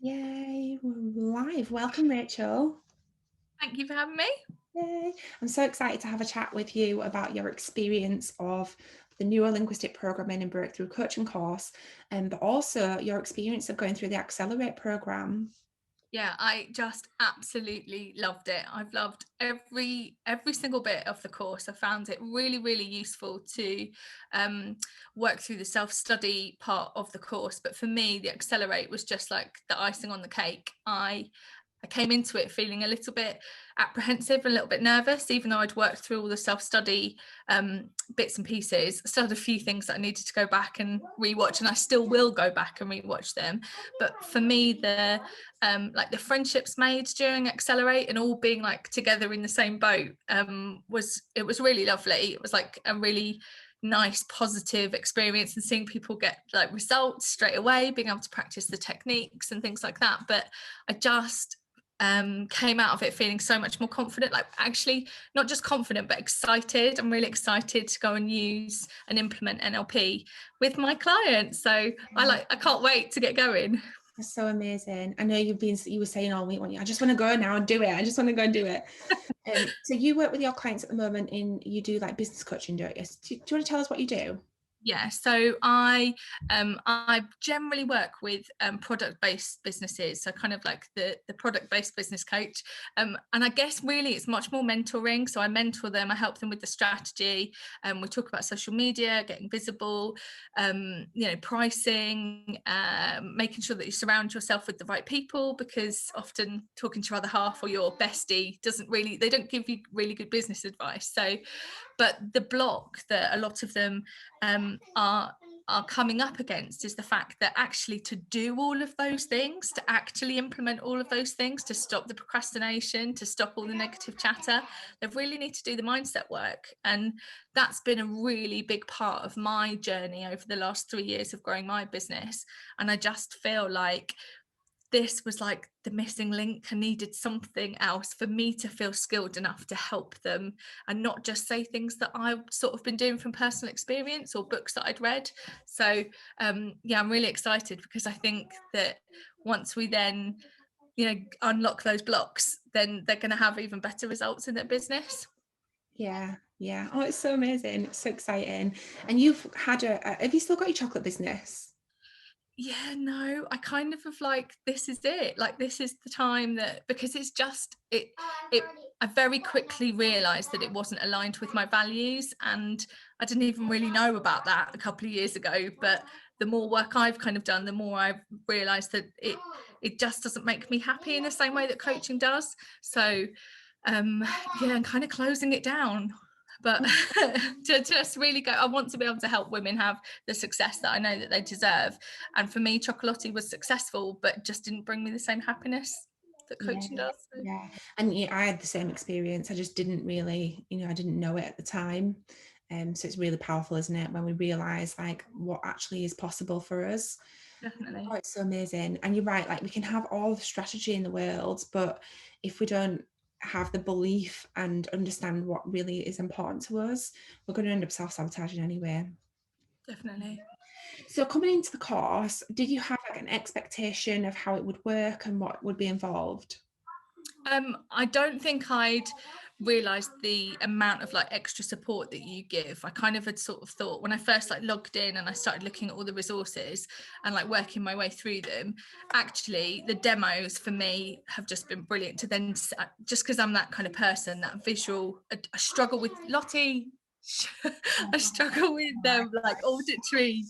Yay, we're live. Welcome, Rachel. Thank you for having me. Yay. I'm so excited to have a chat with you about your experience of the Neurolinguistic Programming and Breakthrough Coaching course, but also your experience of going through the Accelerate program. Yeah, I just absolutely loved it. I've loved every single bit of the course. I found it really, really useful to work through the self-study part of the course. But for me, the Accelerate was just like the icing on the cake. I came into it feeling a little bit apprehensive, a little bit nervous, even though I'd worked through all the self-study bits and pieces. I still had a few things that I needed to go back and rewatch, and I still will go back and rewatch them. But for me, the friendships made during Accelerate and all being like together in the same boat was really lovely. It was like a really nice positive experience, and seeing people get like results straight away, being able to practice the techniques and things like that. But I just came out of it feeling so much more confident, like actually not just confident but excited. I'm really excited to go and use and implement NLP with my clients, so I can't wait to get going. That's so amazing. I know you were saying all week, I just want to go now and do it. I just want to go and do it. So you work with your clients at the moment you do like business coaching, don't you? Do you want to tell us what you do? Yeah, so I generally work with product-based businesses, so kind of like the product-based business coach, and I guess really it's much more mentoring. So I mentor them, I help them with the strategy, we talk about social media, getting visible, pricing, making sure that you surround yourself with the right people, because often talking to your other half or your bestie they don't give you really good business advice. So but the block that a lot of them are coming up against is the fact that actually to do all of those things, to actually implement all of those things, to stop the procrastination, to stop all the negative chatter, they really need to do the mindset work. And that's been a really big part of my journey over the last 3 years of growing my business. And I just feel like this was like the missing link. I needed something else for me to feel skilled enough to help them, and not just say things that I've sort of been doing from personal experience or books that I'd read. So yeah, I'm really excited, because I think that once we then unlock those blocks, then they're going to have even better results in their business. Yeah, yeah. Oh, it's so amazing. It's so exciting. And you've had have you still got your chocolate business? Yeah, no, I kind of like, this is it, like this is the time, that because it's just it I very quickly realized that it wasn't aligned with my values, and I didn't even really know about that a couple of years ago. But the more work I've kind of done, the more I've realized that it just doesn't make me happy in the same way that coaching does. So um yeah, I'm kind of closing it down. But to just really go, I want to be able to help women have the success that I know that they deserve. And for me, Chocolatey was successful, but just didn't bring me the same happiness that Yeah, coaching does. So. yeah. And yeah, I had the same experience. I just didn't really, I didn't know it at the time. So it's really powerful, isn't it, when we realize like what actually is possible for us. Definitely. Oh, it's so amazing. And you're right, like we can have all the strategy in the world, but if we don't have the belief and understand what really is important to us, we're going to end up self-sabotaging anyway. Definitely. So coming into the course, did you have like an expectation of how it would work and what would be involved? I don't think I'd realised the amount of like extra support that you give. I kind of had sort of thought when I first like logged in and I started looking at all the resources and like working my way through them, actually the demos for me have just been brilliant. To then just because I'm that kind of person, that visual, I struggle with Lottie. I struggle with them like auditory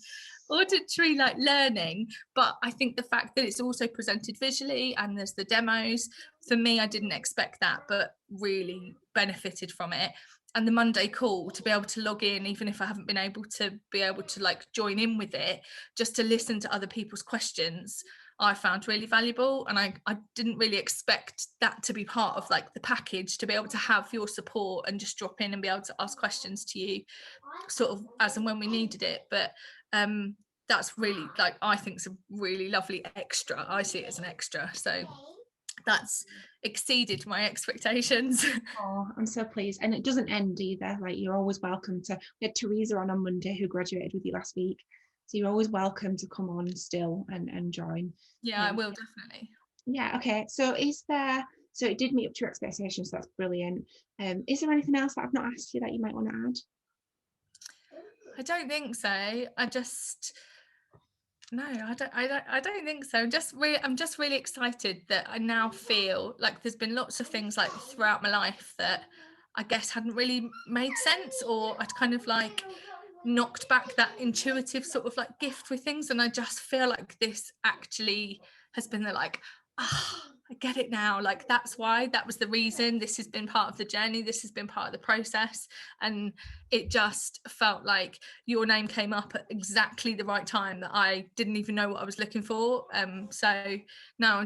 like learning. But I think the fact that it's also presented visually and there's the demos, for me, I didn't expect that, but really benefited from it. And the Monday call, to be able to log in, even if I haven't been able to like join in with it, just to listen to other people's questions, I found really valuable. And I didn't really expect that to be part of like the package, to be able to have your support and just drop in and be able to ask questions to you sort of as and when we needed it. But that's really, like, I think it's a really lovely extra. I see it as an extra. So that's exceeded my expectations. Oh, I'm so pleased. And it doesn't end either. Like you're always welcome to. We had Teresa on Monday who graduated with you last week. So you're always welcome to come on still and join. Yeah, I will definitely. Yeah, okay. So it did meet up to your expectations, so that's brilliant. Is there anything else that I've not asked you that you might want to add? I don't think so. No, I don't think so. I'm just really excited that I now feel like there's been lots of things like throughout my life that I guess hadn't really made sense, or I'd kind of like knocked back that intuitive sort of like gift with things, and I just feel like this actually has been the like, I get it now, like that's why, that was the reason, this has been part of the journey, this has been part of the process. And it just felt like your name came up at exactly the right time that I didn't even know what I was looking for. So no,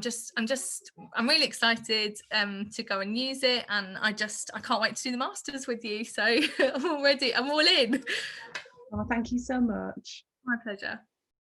I'm really excited to go and use it, and I can't wait to do the masters with you. So I'm all in. Oh, thank you so much. My pleasure.